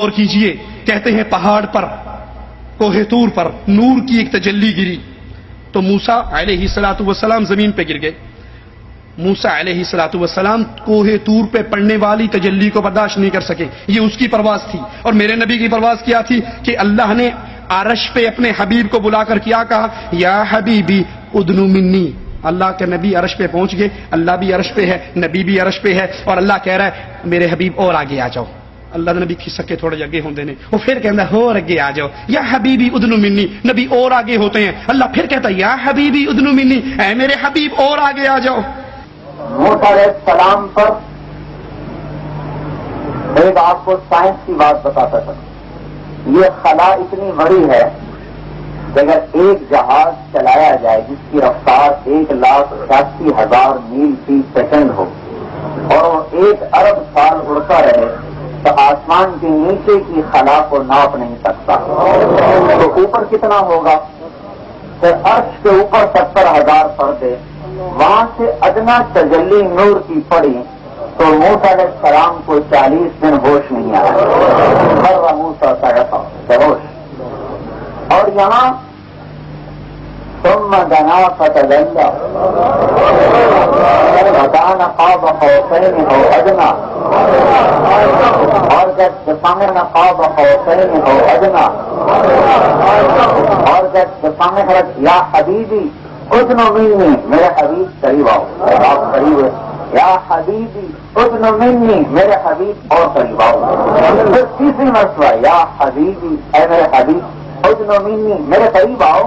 اور کیجئے، کہتے ہیں پہاڑ پر کوہ طور پر نور کی ایک تجلی گری تو موسیٰ علیہ السلام زمین پہ گر گئے۔ موسیٰ علیہ السلام کوہ طور پہ پڑنے والی تجلی کو برداشت نہیں کر سکے، یہ اس کی پرواز تھی۔ اور میرے نبی کی پرواز کیا تھی کہ اللہ نے عرش پہ اپنے حبیب کو بلا کر کیا کہا، یا حبیبی ادنو منی۔ اللہ کے نبی عرش پہ پہنچ گئے، اللہ بھی عرش پہ ہے، نبی بھی عرش پہ ہے، اور اللہ کہہ رہا ہے میرے حبیب اور آگے آ جاؤ۔ اللہ نے نبی کھسک کے تھوڑے اگے ہوندے نے، وہ پھر کہتا ہے اور آگے آ جاؤ، یا حبیبی ادنو منی، نبی اور آگے ہوتے ہیں، اللہ پھر کہتا ہے یا حبیبی ادنو منی، اے میرے حبیب اور آگے آ جاؤ۔ موسیٰ علیہ السلام پر ایک آپ کو سائنس کی بات بتاتا تھا، یہ خلا اتنی بڑی ہے کہ اگر ایک جہاز چلایا جائے جس کی رفتار 1,88,000 میل فی سیکنڈ ہو اور وہ 1 ارب سال اڑتا رہے تو آسمان کے نیچے کی خلا کو ناپ نہیں سکتا، تو اوپر کتنا ہوگا؟ تو عرش کے اوپر 70,000 پردے، وہاں سے ادنا تجلی نور کی پڑی تو موسیٰ علیہ السلام کو 40 دن ہوش نہیں آیا، مر موسیٰ بے ہوش۔ اور یہاں ثم دنا فتدلی فکان قاب قوسین او ادنی، اور جب فکان قاب قوسین او ادنی، اور جب فکان یا حبیبی ادنو منی، میرے حبیب قریب آؤ، آپ قریب ہے، یا حبیبی ادنو منی، میرے حبیب اور قریب آؤ۔ پھر تیسری مرتبہ یا حبیبی، اے میرے حبیب ادنو منی، میرے قریب آؤ۔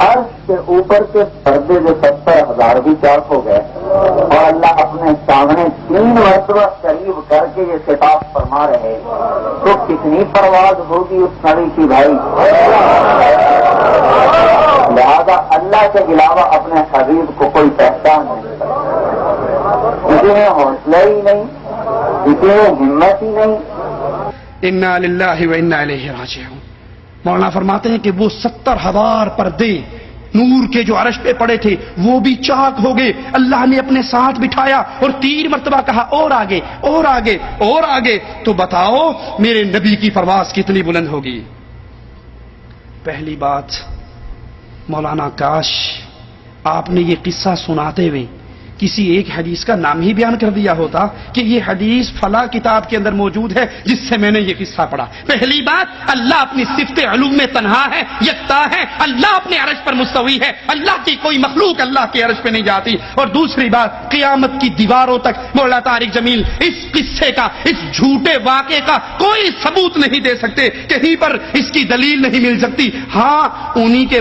عرش کے اوپر کے پردے جو 70,000 بھی چاک ہو گئے اور اللہ اپنے سامنے 3 مرتبہ قریب کر کے یہ خطاب فرما رہے، تو کتنی پرواز ہوگی اس نبی کی بھائی۔ لہذا اللہ کے علاوہ اپنے حبیب کو کوئی پہچان نہیں سکتا، کسی میں حوصلہ ہی نہیں، کسی میں ہمت ہی نہیں۔ انا للہ و انا الیہ راجعون۔ مولانا فرماتے ہیں کہ وہ 70,000 پردے نور کے جو عرش پہ پڑے تھے وہ بھی چاک ہو گئے، اللہ نے اپنے ساتھ بٹھایا اور 3 مرتبہ کہا اور آگے اور آگے اور آگے۔ تو بتاؤ میرے نبی کی پرواز کتنی بلند ہوگی۔ پہلی بات مولانا کاش آپ نے یہ قصہ سناتے ہوئے کسی ایک حدیث کا نام ہی بیان کر دیا ہوتا کہ یہ حدیث فلاں کتاب کے اندر موجود ہے جس سے میں نے یہ قصہ پڑھا۔ پہلی بات اللہ اپنی صفت علوم میں تنہا ہے، یکتا ہے، اللہ اپنے عرش پر مستوی ہے، اللہ کی کوئی مخلوق اللہ کے عرش پہ نہیں جاتی۔ اور دوسری بات قیامت کی دیواروں تک مولانا طارق جمیل اس قصے کا، اس جھوٹے واقعے کا کوئی ثبوت نہیں دے سکتے، کہیں پر اس کی دلیل نہیں مل سکتی۔ ہاں انہی کے